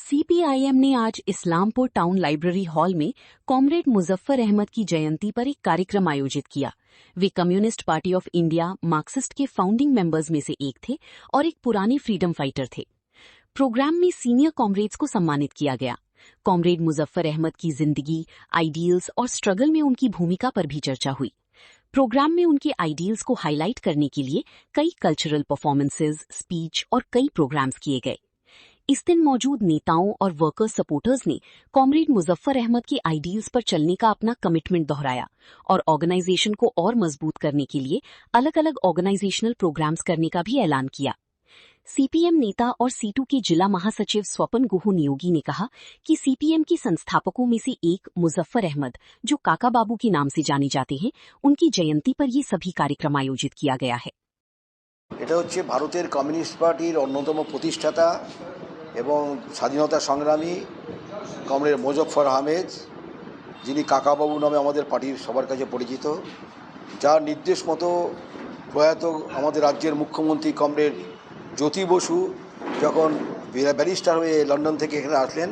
CPIM ने आज Islampur town library hall में कॉमरेड मुजफ्फर अहमद की जयंती पर एक कार्यक्रम आयोजित किया। वे communist party of India Marxist के फाउंडिंग मेंबर्स में से एक थे और एक पुराने फ्रीडम फाइटर थे। प्रोग्राम में सीनियर कॉमरेड्स को सम्मानित किया गया। कॉमरेड मुजफ्फर अहमद की जिंदगी, आइडियल्स और स्ट्रगल में उनकी भूमिका पर भी चर्चा हुई। प्रोग्राम में उनके आइडियल्स को हाईलाइट करने के लिए कई कल्चरल परफॉर्मेंसेज, स्पीच और कई प्रोग्राम्स किए गए। इस दिन मौजूद नेताओं और वर्कर्स सपोर्टर्स ने कॉमरेड मुजफ्फर अहमद के आइडियल्स पर चलने का अपना कमिटमेंट दोहराया और ऑर्गेनाइजेशन को और मजबूत करने के लिए अलग अलग ऑर्गेनाइजेशनल प्रोग्राम्स करने का भी ऐलान किया। सीपीएम नेता और सीटू के जिला महासचिव स्वपन गुह नियोगी ने कहा कि सीपीएम के संस्थापकों में से एक मुजफ्फर अहमद, जो काका बाबू के नाम से जाने जाते हैं, उनकी जयंती पर ये सभी कार्यक्रम आयोजित किया गया है। এটা হচ্ছে ভারতের কমিউনিস্ট পার্টির অন্যতম প্রতিষ্ঠাতা এবং স্বাধীনতা সংগ্রামী কমরেড মুজফ্ফর আহমেদ, যিনি কাকাবাবু নামে আমাদের পার্টির সবার কাছে পরিচিত, যার নির্দেশ মতো প্রয়াত আমাদের রাজ্যের মুখ্যমন্ত্রী কমরেড জ্যোতি বসু যখন ব্যারিস্টার হয়ে লন্ডন থেকে এখানে আসলেন,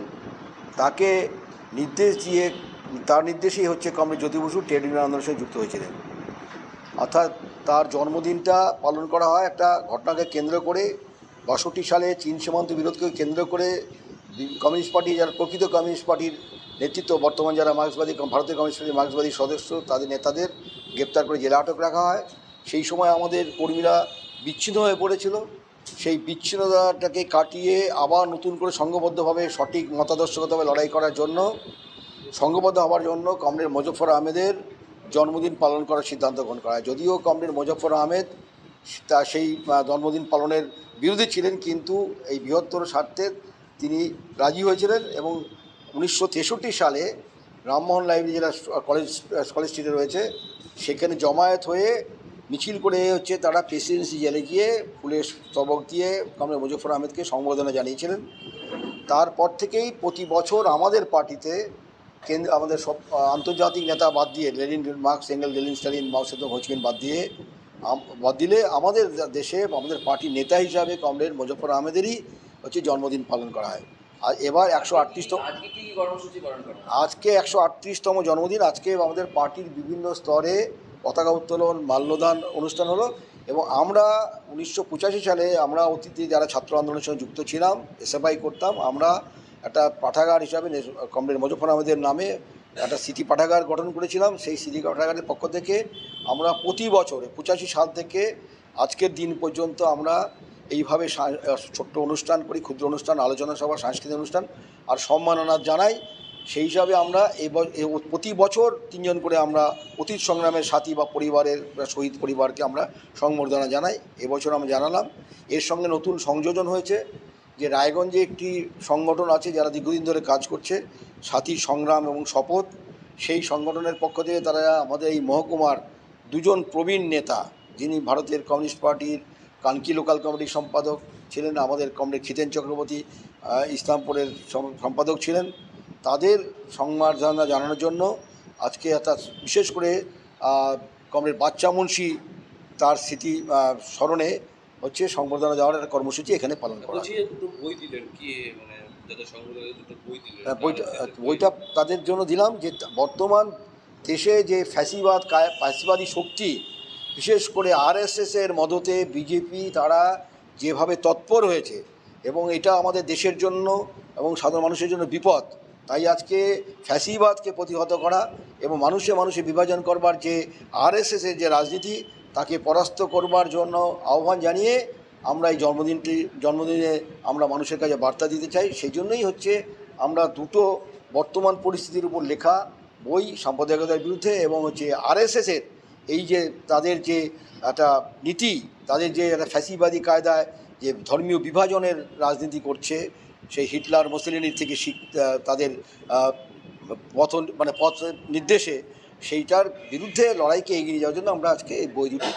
তাকে নির্দেশ দিয়ে তার নির্দেশেই হচ্ছে comrade Jyoti Basu trade union আন্দোলনের সাথে যুক্ত হয়েছিলেন। অর্থাৎ তার জন্মদিনটা পালন করা হয় একটা ঘটনাকে কেন্দ্র করে। ৬২ সালে চীন সীমান্ত বিরোধকে কেন্দ্র করে কমিউনিস্ট পার্টি, যারা প্রকৃত কমিউনিস্ট পার্টির নেতৃত্ব, বর্তমান যারা ভারতের কমিউনিস্ট পার্টির মার্ক্সবাদী সদস্য, তাদের নেতাদের গ্রেপ্তার করে জেলে আটক রাখা হয়। সেই সময় আমাদের কর্মীরা বিচ্ছিন্ন হয়ে পড়েছিল। সেই বিচ্ছিন্নতাটাকে কাটিয়ে আবার নতুন করে সংঘবদ্ধভাবে সঠিক মতাদর্শগতভাবে লড়াই করার জন্য, সংঘবদ্ধ হওয়ার জন্য কমরেড মুজফ্ফর আহমেদের জন্মদিন পালন করার সিদ্ধান্ত গ্রহণ করা হয়। যদিও কমরেড মুজফ্ফর আহমেদ তা সেই জন্মদিন পালনের বিরোধী ছিলেন, কিন্তু এই বৃহত্তর স্বার্থে তিনি রাজি হয়েছিলেন এবং 1963 সালে রামমোহন লাইব্রেরি জেলা কলেজ স্ট্রিটে রয়েছে, সেখানে জমায়েত হয়ে মিছিল করে হচ্ছে তারা প্রেসিডেন্সি জেলে গিয়ে ফুলের স্তবক দিয়ে কমরেড মুজফ্ফর আহমেদকে সম্বর্ধনা জানিয়েছিলেন। তারপর থেকেই প্রতি বছর আমাদের পার্টিতে আমাদের সব আন্তর্জাতিক নেতা বাদ দিয়ে, Lenin, marks, angle, Lenin, Stalin, মাও সেতুং, হো চি মিন বাদ দিলে আমাদের দেশে আমাদের পার্টির নেতা হিসাবে কমরেড মুজফ্ফর আহমেদেরই হচ্ছে জন্মদিন পালন করা হয়। আর এবার 138তম, আজকে 138তম জন্মদিন। আজকে আমাদের পার্টির বিভিন্ন স্তরে পতাকা উত্তোলন, মাল্যদান অনুষ্ঠান হলো এবং আমরা 1985 সালে আমরা অতীতে যারা ছাত্র আন্দোলনের সঙ্গে যুক্ত ছিলাম, এসএফআই করতাম, আমরা একটা পাঠাগার হিসাবে কমরেড মুজফ্ফর আহমেদের নামে একটা স্মৃতি পাঠাগার গঠন করেছিলাম। সেই স্মৃতি পাঠাগারের পক্ষ থেকে আমরা প্রতি বছরে 85 সাল থেকে আজকের দিন পর্যন্ত আমরা এইভাবে ছোট্ট অনুষ্ঠান করি, ক্ষুদ্র অনুষ্ঠান, আলোচনা সভা, সাংস্কৃতিক অনুষ্ঠান আর সম্মাননা জানাই। সেই হিসাবে আমরা প্রতি বছর 3 জন করে আমরা অতীত সংগ্রামের সাথী বা পরিবারের শহীদ পরিবারকে আমরা সংবর্ধনা জানাই। এবছর আমরা জানালাম। এর সঙ্গে নতুন সংযোজন হয়েছে যে রায়গঞ্জে একটি সংগঠন আছে যারা দীর্ঘদিন ধরে কাজ করছে, সাথী সংগ্রাম এবং শপথ। সেই সংগঠনের পক্ষ থেকে তারা আমাদের এই মহকুমার 2 জন প্রবীণ নেতা, যিনি ভারতের কমিউনিস্ট পার্টির কানকি লোকাল কমিটির সম্পাদক ছিলেন, আমাদের কমরেড খিতেন চক্রবর্তী ইসলামপুরের সম্পাদক ছিলেন, তাদের সম্মাননা জানানোর জন্য আজকে একটা বিশেষ করে কমরেড বাচ্চা মুন্সি, তার স্মৃতি স্মরণে হচ্ছে সংবর্ধনা দেওয়ার একটা কর্মসূচি এখানে পালন করা। বইটা তাদের জন্য দিলাম যে বর্তমান দেশে যে ফ্যাসিবাদী শক্তি, বিশেষ করে আরএসএসের মদতে বিজেপি, তারা যেভাবে তৎপর হয়েছে এবং এটা আমাদের দেশের জন্য এবং সাধারণ মানুষের জন্য বিপদ। তাই আজকে ফ্যাসিবাদকে প্রতিহত করা এবং মানুষে বিভাজন করবার যে আরএসএসের যে রাজনীতি, তাকে পরাস্ত করবার জন্য আহ্বান জানিয়ে আমরা এই জন্মদিনে আমরা মানুষের কাছে বার্তা দিতে চাই। সেই জন্যই হচ্ছে আমরা 2টো বর্তমান পরিস্থিতির উপর লেখা বই, সাম্প্রদায়িকতার বিরুদ্ধে এবং হচ্ছে আরএসএসের এই যে তাদের যে একটা নীতি, তাদের যে একটা ফ্যাসিবাদী কায়দায় যে ধর্মীয় বিভাজনের রাজনীতি করছে, সেই হিটলার, মুসলিনির থেকে তাদের পথ নির্দেশে, সেইটার বিরুদ্ধে লড়াইকে এগিয়ে যাওয়ার জন্য আমরা আজকে এই বই দুটি